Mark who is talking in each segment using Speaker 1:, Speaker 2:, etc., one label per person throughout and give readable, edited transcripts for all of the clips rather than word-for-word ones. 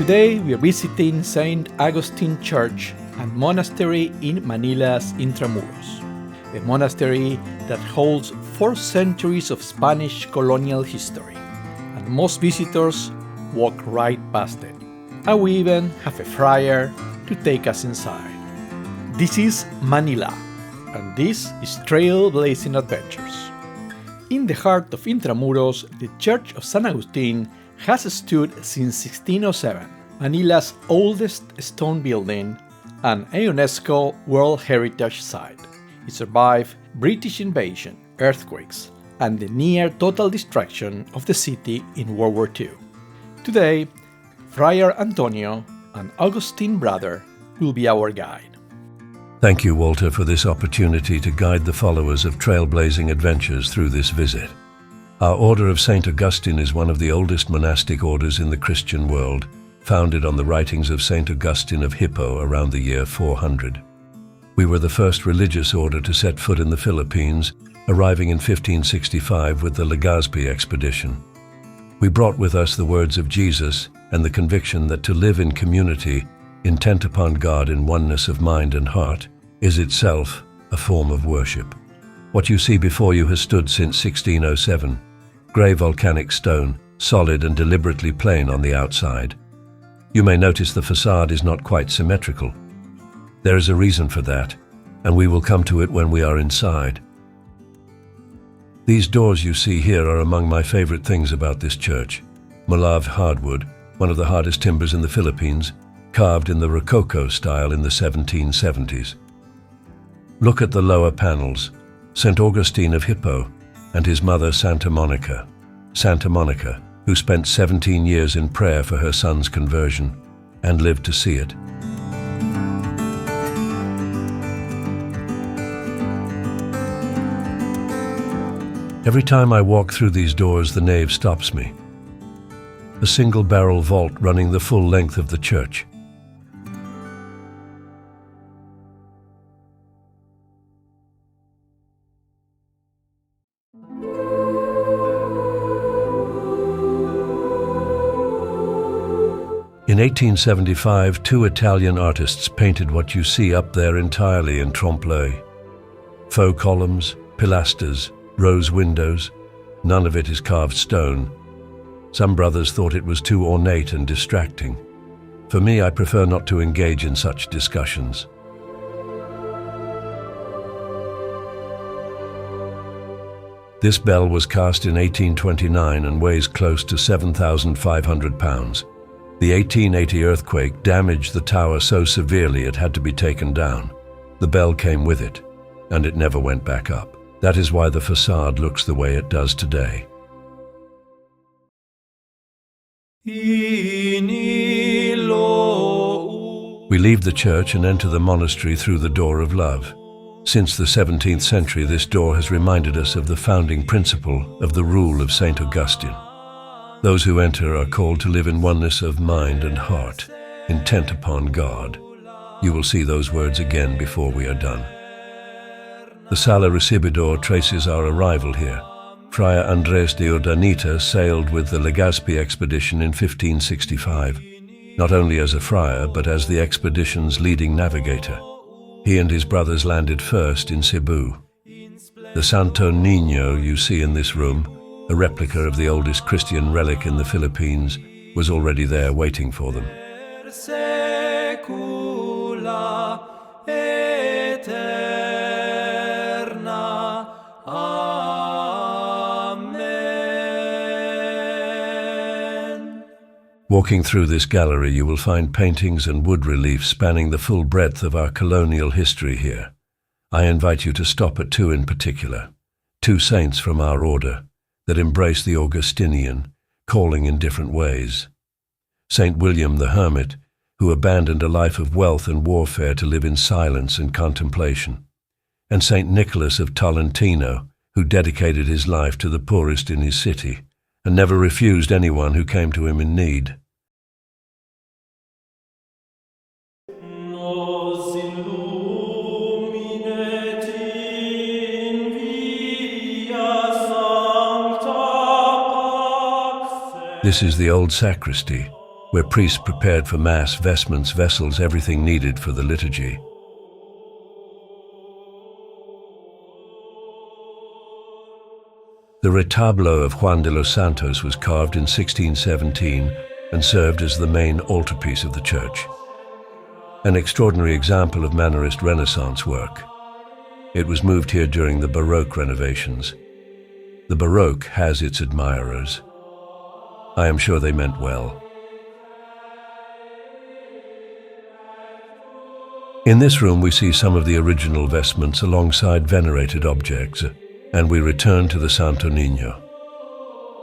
Speaker 1: Today we are visiting St. Agustín Church and Monastery in Manila's Intramuros, a monastery that holds 4 centuries of Spanish colonial history, and most visitors walk right past it. And we even have a friar to take us inside. This is Manila, and this is Trailblazing Adventures. In the heart of Intramuros, the Church of San Agustín has stood since 1607, Manila's oldest stone building and a UNESCO World Heritage Site. It survived British invasion, earthquakes, and the near total destruction of the city in World War II. Today, Friar Antonio, an Augustine brother, will be our guide.
Speaker 2: Thank you, Walter, for this opportunity to guide the followers of Trailblazing Adventures through this visit. Our Order of St. Augustine is one of the oldest monastic orders in the Christian world, founded on the writings of St. Augustine of Hippo around the year 400. We were the first religious order to set foot in the Philippines, arriving in 1565 with the Legazpi expedition. We brought with us the words of Jesus and the conviction that to live in community, intent upon God in oneness of mind and heart, is itself a form of worship. What you see before you has stood since 1607. Grey volcanic stone, solid and deliberately plain on the outside. You may notice the facade is not quite symmetrical. There is a reason for that, and we will come to it when we are inside. These doors you see here are among my favorite things about this church. Malave hardwood, one of the hardest timbers in the Philippines, carved in the Rococo style in the 1770s. Look at the lower panels. St. Augustine of Hippo and his mother Santa Monica, who spent 17 years in prayer for her son's conversion and lived to see it. Every time I walk through these doors, the nave stops me. A single-barrel vault running the full length of the church. In 1875, 2 Italian artists painted what you see up there entirely in Trompe. Faux columns, pilasters, rose windows, none of it is carved stone. Some brothers thought it was too ornate and distracting. For me, I prefer not to engage in such discussions. This bell was cast in 1829 and weighs close to 7,500 pounds. The 1880 earthquake damaged the tower so severely it had to be taken down. The bell came with it, and it never went back up. That is why the facade looks the way it does today. We leave the church and enter the monastery through the Door of Love. Since the 17th century, this door has reminded us of the founding principle of the rule of St. Augustine. Those who enter are called to live in oneness of mind and heart, intent upon God. You will see those words again before we are done. The Sala Recibidor traces our arrival here. Friar Andrés de Urdaneta sailed with the Legazpi expedition in 1565, not only as a friar but as the expedition's leading navigator. He and his brothers landed first in Cebu. The Santo Niño you see in this room, a replica of the oldest Christian relic in the Philippines, was already there waiting for them. Walking through this gallery, you will find paintings and wood reliefs spanning the full breadth of our colonial history here. I invite you to stop at 2 in particular, 2 saints from our order that embrace the Augustinian, calling in different ways. Saint William the Hermit, who abandoned a life of wealth and warfare to live in silence and contemplation, and Saint Nicholas of Tolentino, who dedicated his life to the poorest in his city and never refused anyone who came to him in need. This is the Old Sacristy, where priests prepared for Mass, vestments, vessels, everything needed for the liturgy. The Retablo of Juan de los Santos was carved in 1617 and served as the main altarpiece of the church. An extraordinary example of Mannerist Renaissance work. It was moved here during the Baroque renovations. The Baroque has its admirers. I am sure they meant well. In this room we see some of the original vestments alongside venerated objects, and we return to the Santo Niño.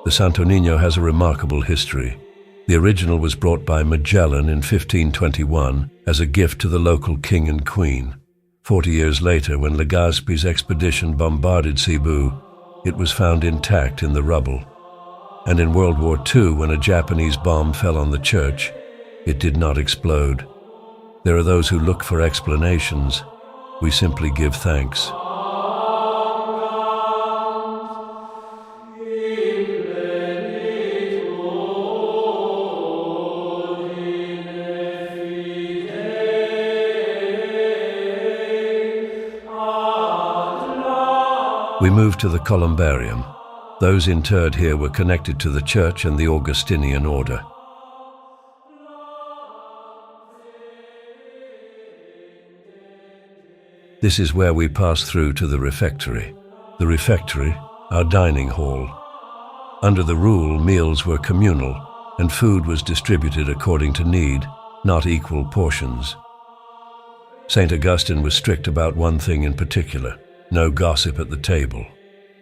Speaker 2: The Santo Niño has a remarkable history. The original was brought by Magellan in 1521 as a gift to the local king and queen. 40 years later, when Legazpi's expedition bombarded Cebu, it was found intact in the rubble. And in World War II, when a Japanese bomb fell on the church, it did not explode. There are those who look for explanations. We simply give thanks. We move to the columbarium. Those interred here were connected to the church and the Augustinian order. This is where we pass through to the refectory. The refectory, our dining hall. Under the rule, meals were communal, and food was distributed according to need, not equal portions. St. Augustine was strict about one thing in particular: no gossip at the table.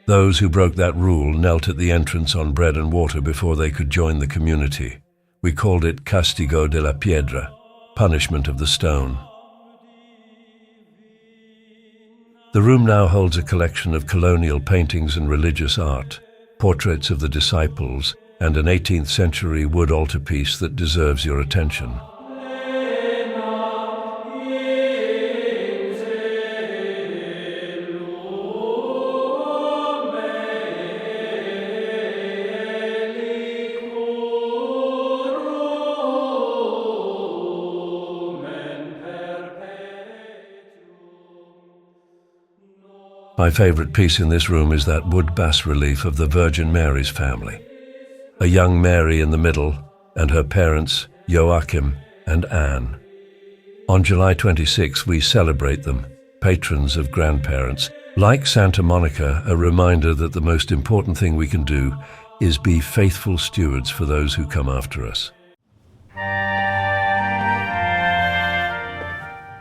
Speaker 2: Those who broke that rule knelt at the entrance on bread and water before they could join the community. We called it castigo de la piedra, punishment of the stone. The room now holds a collection of colonial paintings and religious art, portraits of the disciples, and an 18th century wood altarpiece that deserves your attention. My favorite piece in this room is that wood bas-relief of the Virgin Mary's family. A young Mary in the middle, and her parents, Joachim and Anne. On July 26, we celebrate them, patrons of grandparents. Like Santa Monica, a reminder that the most important thing we can do is be faithful stewards for those who come after us.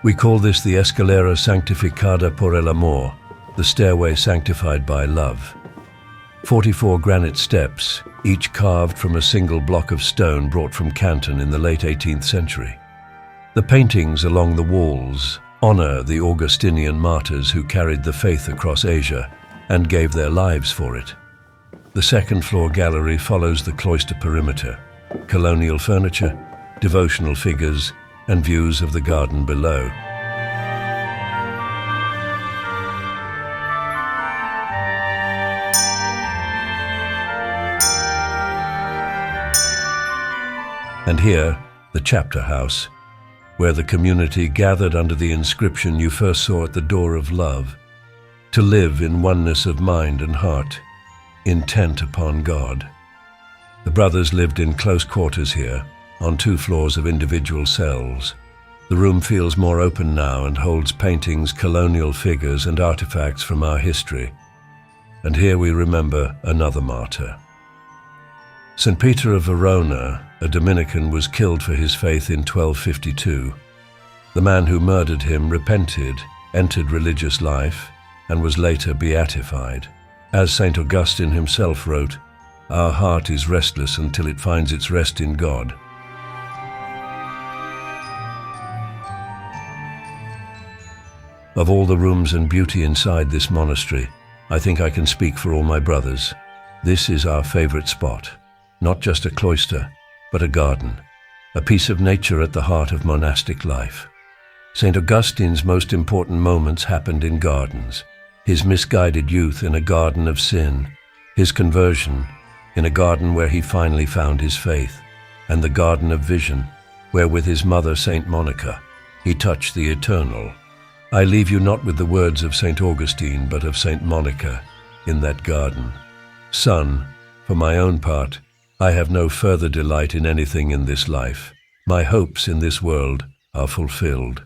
Speaker 2: We call this the Escalera Sanctificada por el Amor, the stairway sanctified by love. 44 granite steps, each carved from a single block of stone brought from Canton in the late 18th century. The paintings along the walls honor the Augustinian martyrs who carried the faith across Asia and gave their lives for it. The second floor gallery follows the cloister perimeter, colonial furniture, devotional figures, and views of the garden below. And here, the chapter house, where the community gathered under the inscription you first saw at the door of love, to live in oneness of mind and heart, intent upon God. The brothers lived in close quarters here, on 2 floors of individual cells. The room feels more open now and holds paintings, colonial figures, and artifacts from our history. And here we remember another martyr. St. Peter of Verona, a Dominican, was killed for his faith in 1252. The man who murdered him repented, entered religious life, and was later beatified. As St. Augustine himself wrote, "Our heart is restless until it finds its rest in God." Of all the rooms and beauty inside this monastery, I think I can speak for all my brothers. This is our favorite spot. Not just a cloister, but a garden, a piece of nature at the heart of monastic life. St. Augustine's most important moments happened in gardens. His misguided youth in a garden of sin, his conversion in a garden where he finally found his faith, and the Garden of Vision, where with his mother Saint Monica he touched the eternal. I leave you not with the words of Saint Augustine, but of Saint Monica in that garden. Son, for my own part, I have no further delight in anything in this life. My hopes in this world are fulfilled.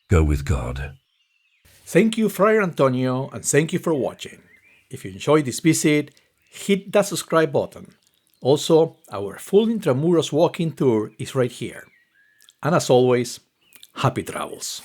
Speaker 2: Go with God.
Speaker 1: Thank you, Friar Antonio, and thank you for watching. If you enjoyed this visit, hit that subscribe button. Also, our full Intramuros walking tour is right here. And as always, happy travels.